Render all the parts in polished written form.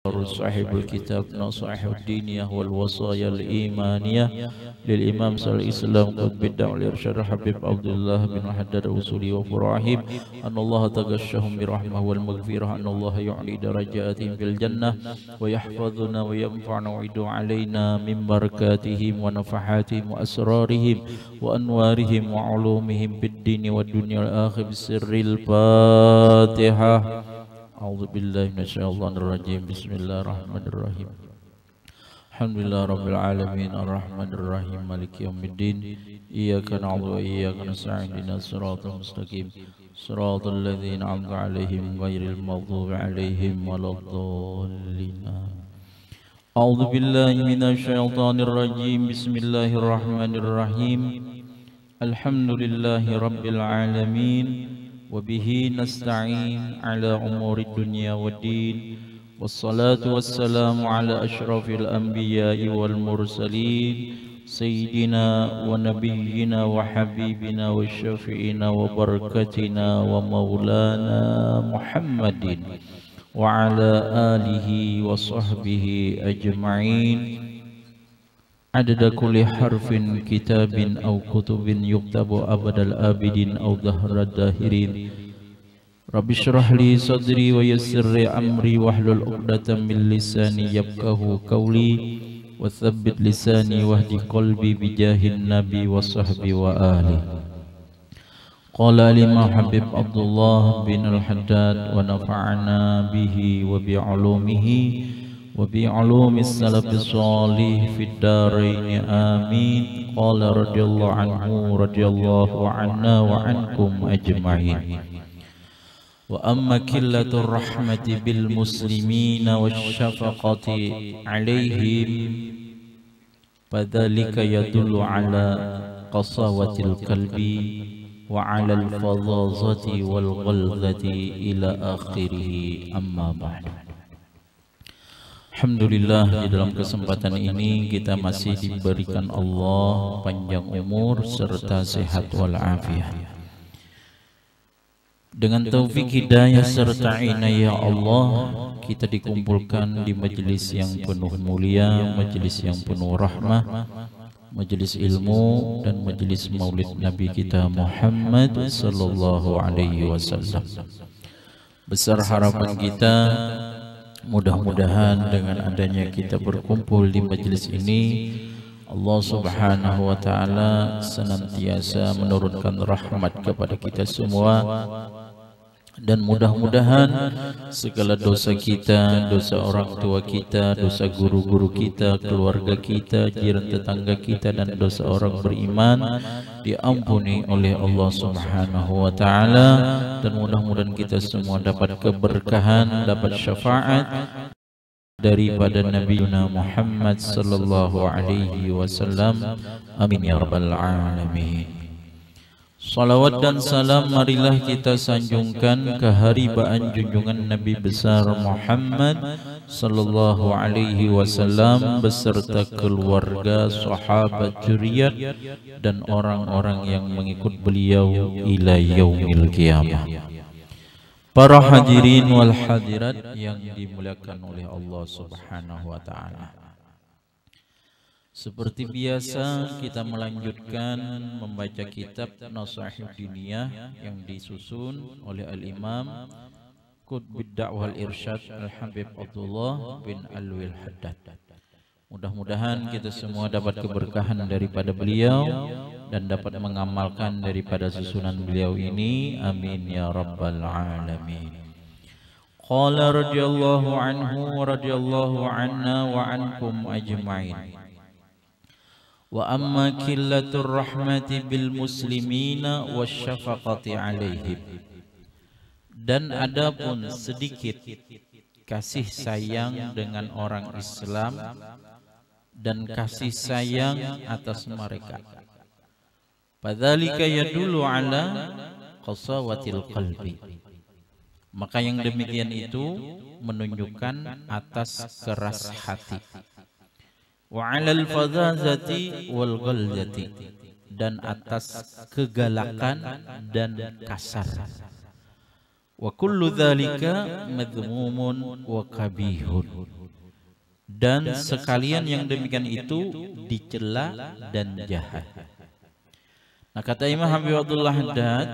صاحب الكتاب نصائح الدينية والوصايا الإيمانية للإمام صلى الإسلام قطب الدعوة الإرشاد حبيب عبد الله بن حداد أصولي وفراحهم أن الله تغشهم برحمة والمغفرة أن الله يعلي درجاتهم في الجنة ويحفظنا وينفعنا ويعيد علينا من بركاتهم ونفحاتهم وأسرارهم وأنوارهم وعلومهم في الدين والدنيا والآخرة بسر الفاتحة. أعوذ بالله من الشيطان الرجيم. بسم الله الرحمن الرحيم. الحمد لله رب العالمين الرحمن الرحيم مالك يوم الدين إياك نعبد وإياك نستعين اهدنا الصراط المستقيم صراط الذين أنعمت عليهم غير المغضوب عليهم ولا الضالين. أعوذ بالله من الشيطان الرجيم. بسم الله الرحمن الرحيم. الحمد لله رب العالمين وبه نستعين على أمور الدنيا والدين والصلاة والسلام على أشرف الأنبياء والمرسلين سيدنا ونبينا وحبيبنا وشفيعنا وبركتنا ومولانا محمد وعلى آله وصحبه أجمعين عدد كل حرف كتاب أو كتب يكتب أبد الآبدين أو دهر الداهرين. رب اشرح لي صدري ويسر لي أمري واحلل عقدة من لساني يفقهوا قولي وثبت لساني واهد قلبي بجاه النبي وصحبه وآله. قال الإمام حبيب عبد الله بن الحداد ونفعنا به وبعلومه وبعلوم السلف الصالح في الدارين آمين. قال رضي الله عنه رضي الله عنا وعنكم أجمعين. وأما قلة الرحمة بالمسلمين والشفقة عليهم فذلك يدل على قساوة القلب وعلى الفظاظة والغلظة إلى آخره. أما بعد. Alhamdulillah, di dalam kesempatan ini kita masih diberikan Allah panjang umur serta sehat walafiat. Dengan taufik hidayah serta inayah Allah, kita dikumpulkan di majelis yang penuh mulia, majelis yang penuh rahmah, majelis ilmu dan majelis maulid Nabi kita Muhammad sallallahu alaihi wasallam. Besar harapan kita, mudah-mudahan dengan adanya kita berkumpul di majelis ini, Allah subhanahu wa ta'ala senantiasa menurunkan rahmat kepada kita semua. Dan mudah-mudahan segala dosa kita, dosa orang tua kita, dosa guru-guru kita, keluarga kita, jiran tetangga kita, dan dosa orang beriman diampuni oleh Allah subhanahu wa ta'ala. Dan mudah-mudahan kita semua dapat keberkahan, dapat syafaat daripada Nabi Muhammad sallallahu alaihi wasallam. Amin ya rabbal alamin. Salawat dan salam marilah kita sanjungkan keharibaan junjungan Nabi besar Muhammad sallallahu alaihi wasallam beserta keluarga, sahabat, zuriat dan orang-orang yang mengikut beliau ila yaumil qiyamah. Para hadirin wal hadirat yang dimuliakan oleh Allah subhanahu wa ta'ala, seperti biasa kita melanjutkan membaca kitab Nasha'ih Diniyah yang disusun oleh Al-Imam Qutbid Da'wah Al-Irsyad Al-Habib Abdullah bin Alwi Al-Haddad. Mudah-mudahan kita semua dapat keberkahan daripada beliau dan dapat mengamalkan daripada susunan beliau ini. Amin ya rabbal alamin. Qala radhiyallahu anhu wa radhiyallahu anna wa ankum ajma'in. Wa amma qillatur rahmati bil muslimina wasyafaqati alaihim. Dan adapun sedikit kasih sayang dengan orang Islam dan kasih sayang atas mereka, fadzalika yadullu ala qasawatil qalbi. Maka yang demikian itu menunjukkan atas keras hati. Wa 'alal fadzazati wal ghalzati, dan atas kegalakan dan kasar. Wa kullu dzalika madhmumun wa kabihun. Dan sekalian yang demikian itu dicela dan jahat. Nah, kata Imam Habib Abdullah Haddad,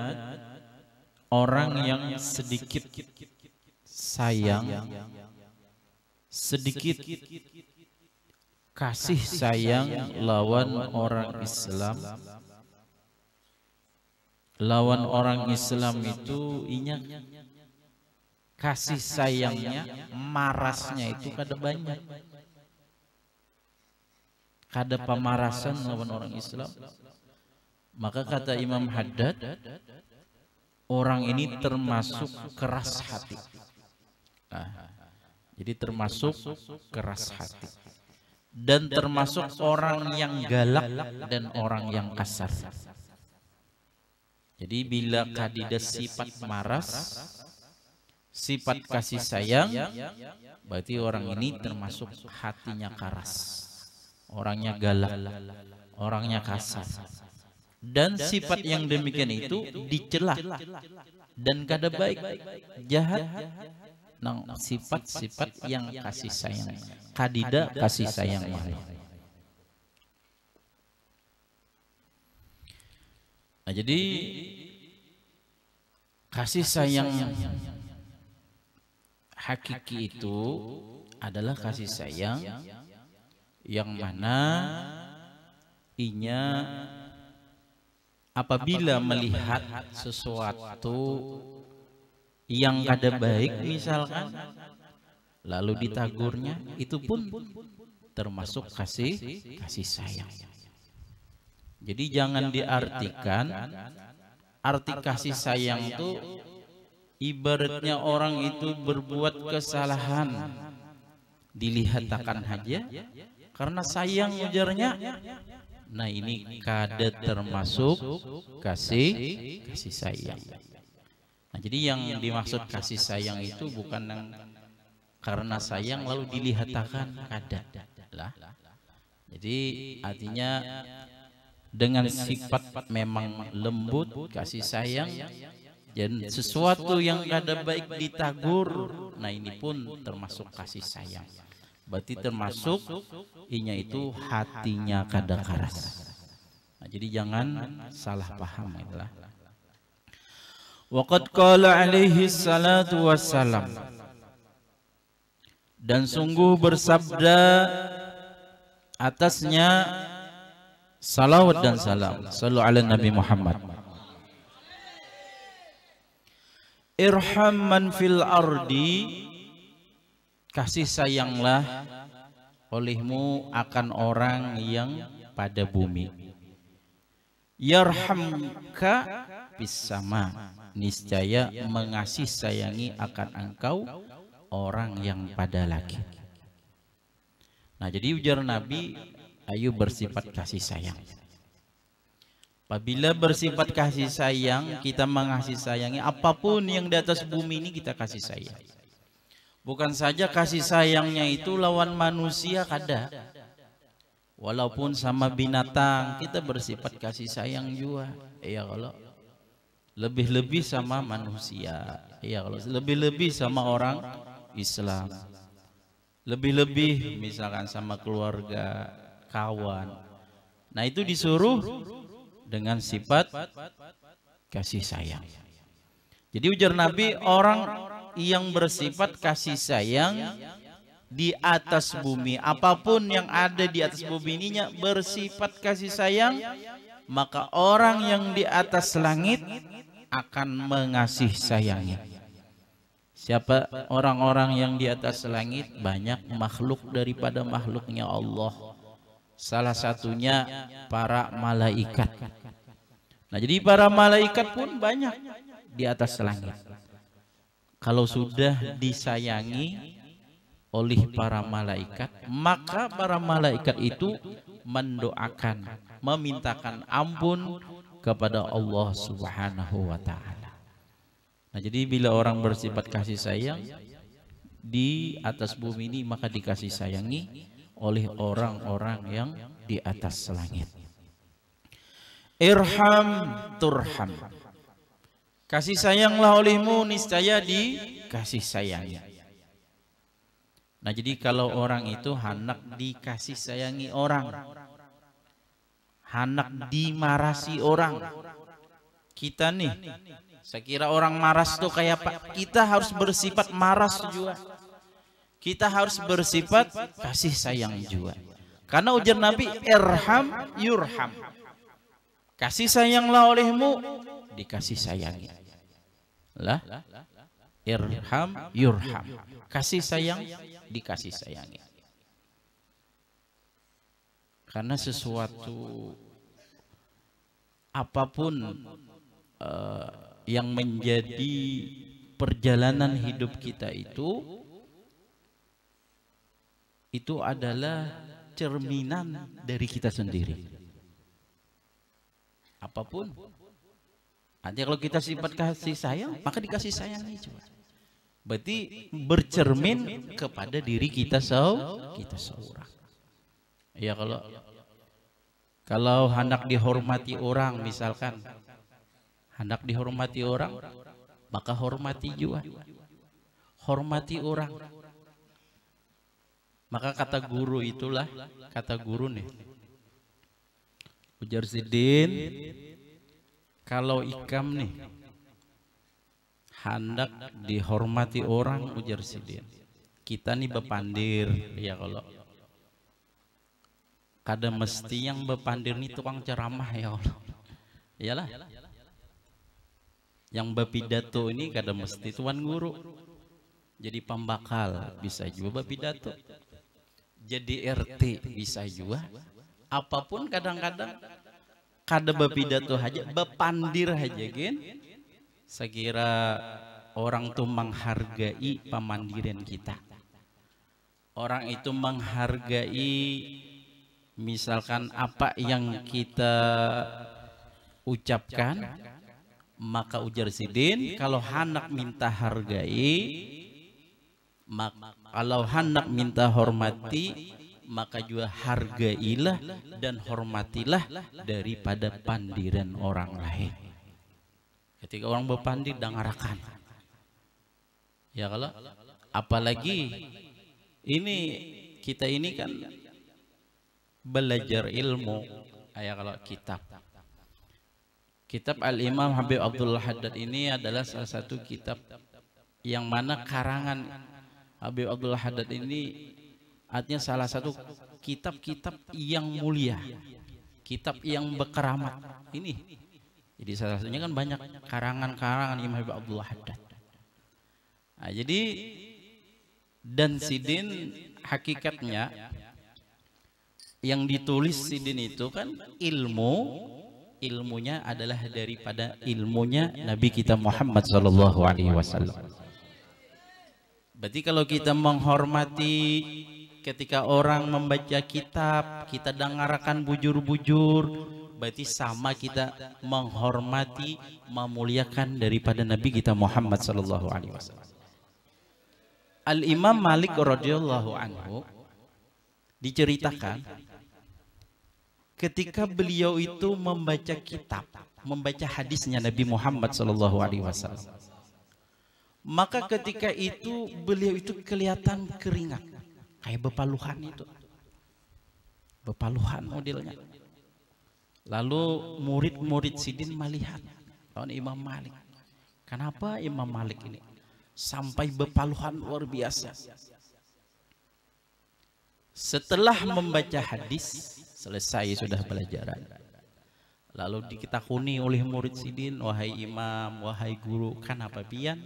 orang yang sedikit sayang, sedikit kasih sayang lawan orang Islam, lawan orang Islam itu inya kasih sayangnya, marasnya itu kada banyak, kada pamarasan lawan orang Islam. Maka kata Imam Haddad, orang ini termasuk keras hati. Nah, jadi termasuk keras hati dan termasuk orang yang galak dan orang yang kasar. Jadi bila kadida sifat maras, sifat kasih sayang, berarti orang ini termasuk hatinya keras, orangnya galak, orangnya kasar. Dan sifat yang demikian itu dicela dan kada baik, jahat. Nah, sifat-sifat yang kasih sayang, kadida kasih sayang. Nah, jadi kasih sayang hakiki itu adalah kasih sayang yang mana inya apabila melihat sesuatu yang kada baik misalkan, lalu ditagurnya, itu pun termasuk kasih sayang. Jadi jangan diartikan arti kasih sayang itu ibaratnya orang itu berbuat kesalahan dilihat-akan aja karena sayang ujarnya. Nah, ini kada termasuk kasih sayang. Nah, jadi yang dimaksud kasih sayang itu bukan yang karena sayang lalu dilihat-akan, kada lah. Jadi artinya dengan sifat memang lembut, kasih sayang, dan sesuatu yang kada baik ditagur, nah ini pun termasuk kasih sayang. Berarti termasuk inya itu hatinya kada keras. Nah, jadi jangan salah paham itulah. Waqad qala alaihi salatu wassalam, dan sungguh bersabda atasnya salawat dan salam, sallu ala Nabi Muhammad. Irham man fil ardi, kasih sayanglah olehmu akan orang yang pada bumi. Yarhamka bis sama, niscaya mengasih sayangi akan engkau orang yang pada langit. Nah, jadi ujar Nabi, ayo bersifat kasih sayang. Apabila bersifat kasih sayang, kita mengasihi sayangi apapun yang di atas bumi ini, kita kasih sayang. Bukan saja kasih sayangnya itu lawan manusia kada, walaupun sama binatang kita bersifat kasih sayang juga. Ya kalau lebih-lebih sama manusia, ya kalau lebih-lebih sama orang Islam, lebih-lebih misalkan sama keluarga, kawan. Nah, itu disuruh dengan sifat kasih sayang. Jadi ujar Nabi, orang yang bersifat kasih sayang di atas bumi, apapun yang ada di atas bumi ininya bersifat kasih sayang, maka orang yang di atas langit akan mengasihi sayangnya. Siapa orang-orang yang di atas langit? Banyak makhluk daripada makhluknya Allah. Salah satunya para malaikat. Nah, jadi para malaikat pun banyak di atas langit. Kalau sudah disayangi oleh para malaikat, maka para malaikat itu mendoakan, memintakan ampun kepada Allah Subhanahu wa ta'ala. Nah, jadi bila orang bersifat kasih sayang di atas bumi ini, maka dikasih sayangi oleh orang-orang yang di atas langit. Irham turham, Kasih sayanglah olehmu, niscaya dikasih sayangi. Nah, jadi kalau orang itu hendak dikasih sayangi orang, hendak dimarasi orang, kita nih, saya kira orang maras tuh kayak apa? Kita harus bersifat maras juga. Kita harus bersifat kasih sayang juga. Karena ujar Nabi, irham yurham. Kasih sayanglah olehmu, dikasih sayangi. Lah, irham yurham. Kasih sayang, dikasih sayangi. Karena sesuatu apapun yang menjadi perjalanan hidup kita itu adalah cerminan dari kita sendiri. Apapun, nanti kalau kita sifat kasih sayang, maka dikasih sayangi juga. Berarti bercermin kepada diri kita seorang. Ya, kalau hendak dihormati orang, misalkan hendak dihormati orang, maka hormati juga. Hormati orang. Maka kata guru itulah, kata guru nih, ujar Sidin, kalau ikam nih hendak dihormati orang, ujar Sidin, kita nih bepandir, ya kalau kada mesti yang bepandir nih tukang ceramah, ya Allah, iyalah, yang berpidato ini kada mesti tuan guru, jadi pembakal bisa juga berpidato, jadi RT bisa juga, apapun kadang-kadang kada berpidato aja, bepandir aja gen. Saya kira orang tuh menghargai pemandiran kita. Orang itu menghargai misalkan apa yang kita ucapkan, maka ujar Sidin, kalau hendak minta hargai, kalau hendak minta hormati, maka juga hargailah dan hormatilah daripada pandiran orang lain. Ketika orang berpandir, dengarakan. Ya, kalau apalagi ini kita ini kan belajar ilmu, ya, kalau kitab Al-Imam Habib Abdullah Haddad ini adalah salah satu kitab yang mana karangan Habib Abdullah Haddad ini artinya salah satu kitab-kitab yang mulia, kitab yang berkeramat ini. Jadi salah satunya kan banyak karangan-karangan Imam Habib Abdullah Haddad. Nah, jadi dan Sidin hakikatnya yang ditulis Sidin itu kan ilmunya adalah daripada ilmunya Nabi kita Muhammad SAW. Berarti kalau kita menghormati ketika orang membaca kitab, kita dengarkan bujur-bujur, berarti sama kita menghormati, memuliakan daripada Nabi kita Muhammad SAW. Al-Imam Malik radhiyallahu anhu diceritakan ketika beliau itu membaca kitab, membaca hadisnya Nabi Muhammad SAW, maka ketika itu beliau itu kelihatan keringat, kayak bepaluhan itu, bepaluhan modelnya. Lalu murid-murid Sidin melihat lawan Imam Malik, kenapa Imam Malik ini sampai bepaluhan luar biasa? Setelah membaca hadis, selesai sudah pelajaran, lalu ditakuni oleh murid Sidin, wahai imam, wahai guru, kenapa pian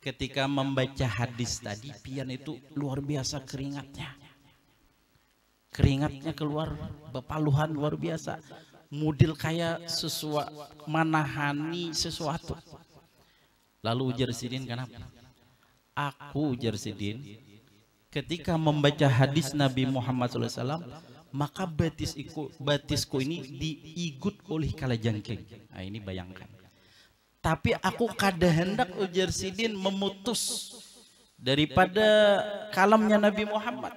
ketika membaca hadis tadi pian itu luar biasa keringatnya, keringatnya keluar bepaluhan luar biasa, model kayak sesuatu menahani sesuatu. Lalu ujar Sidin, kenapa? Aku, ujar Sidin, ketika membaca hadis Nabi Muhammad SAW, maka batisku ini diigut oleh kalajengking. Nah, ini bayangkan. Tapi aku kada hendak, ujar Sidin, memutus daripada kalamnya Nabi Muhammad.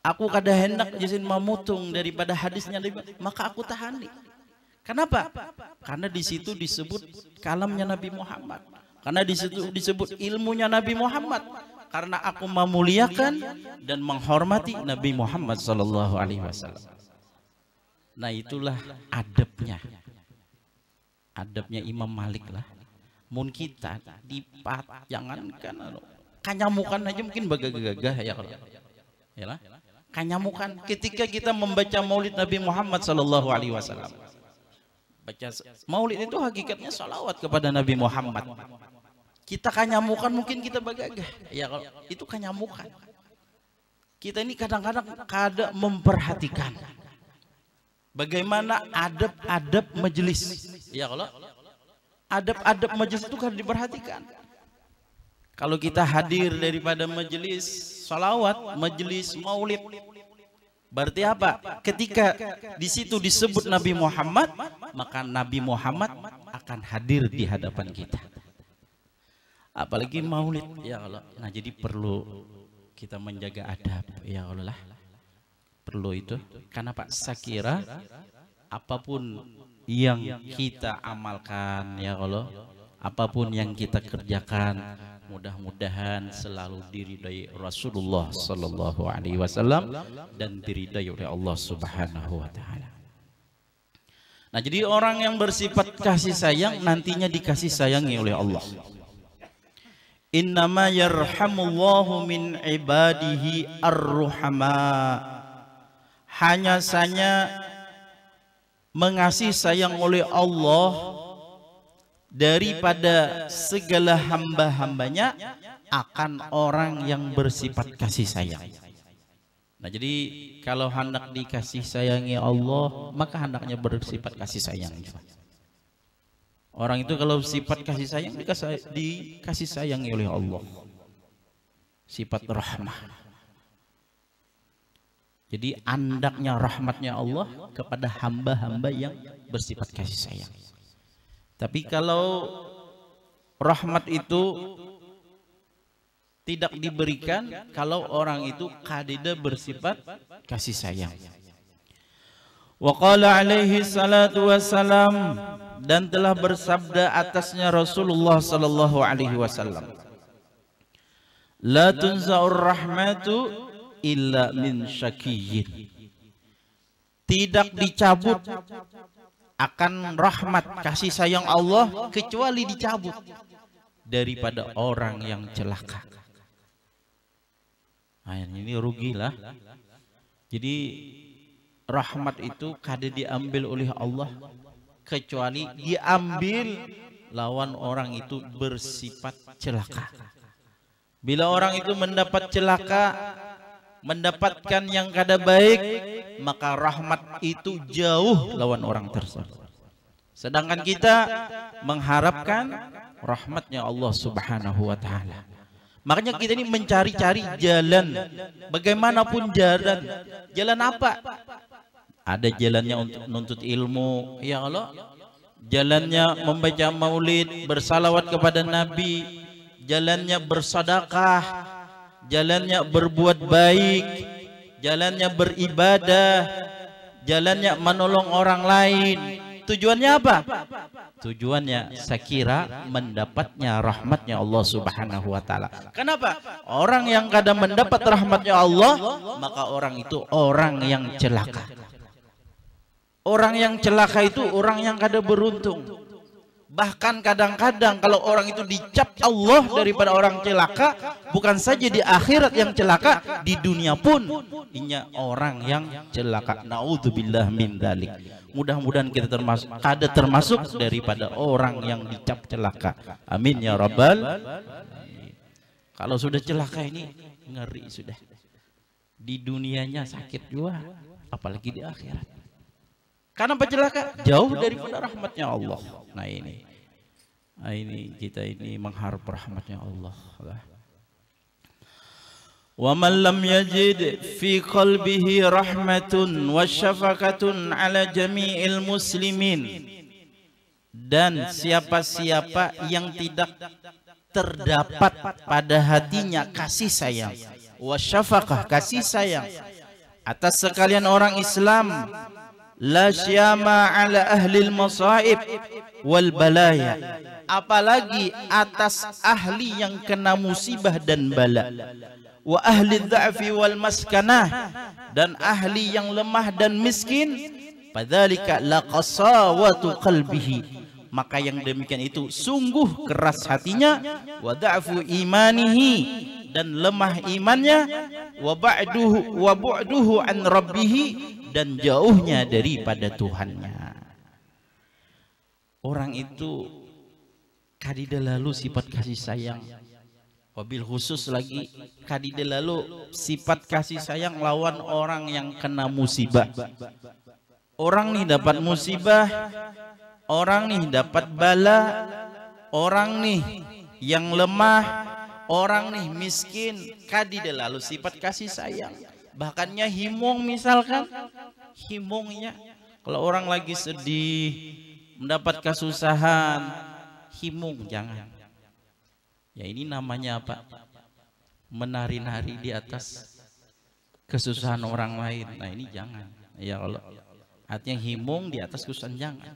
Aku kada hendak izin memutung daripada hadisnya Nabi, maka aku tahani. Kenapa? Karena di situ disebut kalamnya Nabi Muhammad. Karena di situ disebut ilmunya Nabi Muhammad. Karena aku memuliakan dan menghormati Nabi Muhammad sallallahu alaihi wasallam. Nah, itulah adabnya. Adabnya Imam Malik lah. Mun kita dipat jangankan kanyamukan aja mungkin bagagagah ya kalau. Yalah. Kanyamukan ketika kita membaca Maulid Nabi Muhammad sallallahu alaihi wasallam. Baca Maulid itu hakikatnya salawat kepada Nabi Muhammad. Kita kanyamukan mungkin kita bagagah. Ya kalau itu kanyamukan. Kita ini kadang-kadang kada memperhatikan bagaimana adab-adab majelis. Ya kalau adab-adab majelis itu kan diperhatikan. Kalau kita hadir daripada majelis salawat, majelis maulid, berarti apa? Ketika di situ disebut Nabi Muhammad, maka Nabi Muhammad akan hadir di hadapan kita. Apalagi maulid, ya Allah. Nah, jadi perlu kita menjaga adab, ya Allah lah. Perlu itu. Karena Pak Sakira, apapun yang kita amalkan, ya Allah, apapun yang kita kerjakan, mudah-mudahan selalu diridai Rasulullah sallallahu alaihi wasallam dan diridai oleh Allah Subhanahu wa taala. Nah, jadi orang yang bersifat kasih sayang nantinya dikasih sayangi oleh Allah. Innama yarhamullahu min ibadihi ar-ruhama. Hanya saja mengasihi sayang oleh Allah daripada segala hamba-hambanya akan orang yang bersifat kasih sayang. Nah, jadi kalau hendak dikasih sayangi Allah, maka hendaknya bersifat kasih sayang. Orang itu kalau sifat kasih sayang dikasih sayangi oleh Allah. Sifat rahmah. Jadi andaknya rahmatnya Allah kepada hamba-hamba yang bersifat kasih sayang. Tapi kalau rahmat itu tidak diberikan, kalau orang itu kadida bersifat kasih sayang. Wa qala alaihi salatu wassalam, dan telah bersabda atasnya Rasulullah sallallahu alaihi wasallam, la tunza'ur rahmatu illa min syakiyyin. Tidak dicabut akan rahmat kasih sayang Allah kecuali dicabut daripada orang yang celaka. Nah, ini rugilah. Jadi rahmat itu kada diambil oleh Allah kecuali diambil lawan orang itu bersifat celaka. Bila orang itu mendapat celaka, mendapatkan yang kada baik, maka rahmat itu jauh lawan orang tersebut. Sedangkan kita mengharapkan rahmatnya Allah Subhanahu wa taala. Makanya kita ini mencari-cari jalan, bagaimanapun jalan. Jalan apa? Ada jalannya untuk menuntut ilmu, ya Allah. Jalannya membaca maulid, bersalawat kepada Nabi. Jalannya bersedekah, jalannya berbuat baik, jalannya beribadah, jalannya menolong orang lain. Tujuannya apa? Tujuannya sekira mendapatnya rahmatnya Allah Subhanahu wa taala. Kenapa? Orang yang kadang mendapat rahmatnya Allah, maka orang itu orang yang celaka. Orang yang celaka itu orang yang kada beruntung. Bahkan kadang-kadang kalau orang itu dicap Allah daripada orang celaka, bukan saja di akhirat yang celaka, di dunia pun inya orang yang celaka. Naudzubillah min dzalik. Mudah-mudahan kita termasuk daripada orang yang dicap celaka. Amin ya rabbal. Kalau sudah celaka ini ngeri sudah. Di dunianya sakit juga, apalagi di akhirat. Karena celaka jauh daripada rahmatnya Allah. Nah ini kita ini mengharap rahmatnya Allah. Wa man lam yajid fi qalbihi rahmatun wa syafaqatun ala jami'il muslimin, dan siapa-siapa yang tidak terdapat pada hatinya kasih sayang, wa syafaqah kasih sayang atas sekalian orang Islam, la syama ala ahli masaib wal balaya, apalagi atas ahli yang kena musibah dan bala, wa ahli dha'fi wal maskanah, dan ahli yang lemah dan miskin, fadzalika laqasawatu qalbihi, maka yang demikian itu sungguh keras hatinya, wa dha'fu imanihi, dan lemah imannya, wa bu'duhu an rabbihi, dan jauhnya daripada Tuhannya. Orang itu kadida lalu sifat kasih sayang, wabil khusus lagi kadida lalu sifat kasih sayang lawan orang yang kena musibah. Orang nih dapat musibah, orang nih dapat bala, orang nih yang lemah, orang nih miskin, kadida lalu sifat kasih sayang. Bahkannya himung, misalkan himungnya, kalau orang lagi sedih mendapat kesusahan, himung, jangan. Ya ini namanya apa? Menari-nari di atas kesusahan orang lain. Nah ini jangan. Ya kalau artinya himung di atas kesusahan, jangan.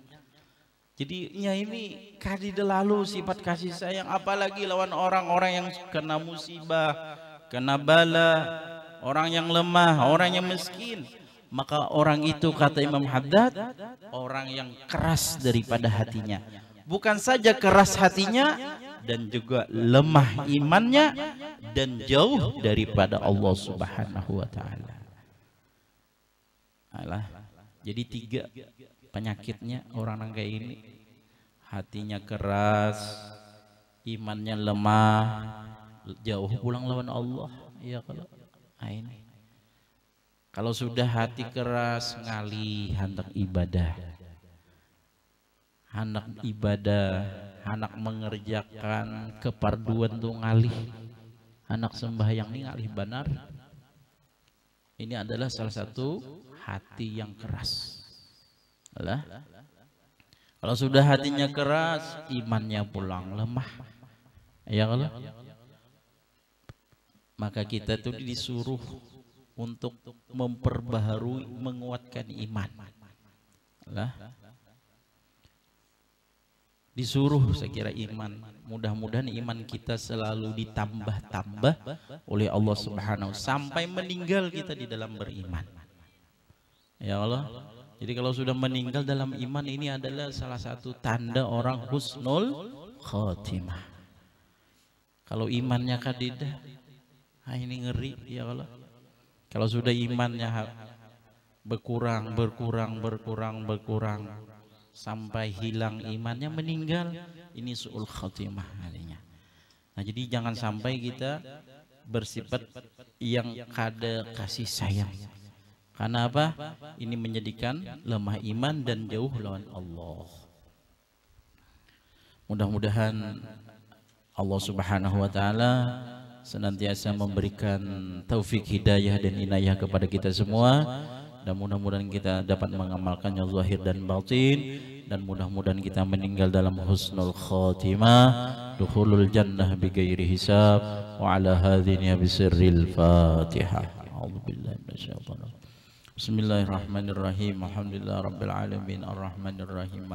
Jadi ya ini kadida lalu sifat kasih sayang, apalagi lawan orang-orang yang kena musibah, kena bala, orang yang lemah, orang yang miskin. Maka orang itu, kata Imam Haddad, orang yang keras daripada hatinya. Bukan saja keras hatinya, dan juga lemah imannya, dan jauh daripada Allah Subhanahu wa ta'ala. Alah, jadi 3 penyakitnya orang kayak ini. Hatinya keras, imannya lemah, jauh pulang lawan Allah. Ya kalau sudah hati keras, ngali hendak ibadah, hendak mengerjakan keparduan tuh ngalih, hendak sembahyang ini ngalih benar. Ini adalah salah satu hati yang keras. Kalau sudah hatinya keras, imannya pulang lemah. Ya kalau maka kita tuh disuruh untuk memperbaharui, menguatkan iman. Disuruh saya kira iman. Mudah-mudahan iman kita selalu ditambah-tambah oleh Allah Subhanahu, sampai meninggal kita di dalam beriman. Ya Allah. Jadi kalau sudah meninggal dalam iman, ini adalah salah satu tanda orang husnul khotimah. Kalau imannya kadida, ini ngeri ya Allah. Kalau sudah imannya berkurang sampai hilang imannya, meninggal, ini su'ul khatimah artinya. Nah jadi jangan sampai kita bersifat yang kada kasih sayang. Karena apa? Ini menjadikan lemah iman dan jauh lawan Allah. Mudah-mudahan Allah Subhanahu wa ta'ala senantiasa memberikan taufik hidayah dan inayah kepada kita semua, dan mudah-mudahan kita dapat mengamalkannya zahir dan batin, dan mudah-mudahan kita meninggal dalam husnul khatimah, dukhulul jannah bighairi hisab. Wa ala hadhihi bisirril Fatihah. A'udzubillahi minasyaitonir rajim. Bismillahirrahmanirrahim. Alhamdulillah rabbil alamin, arrahmanirrahim.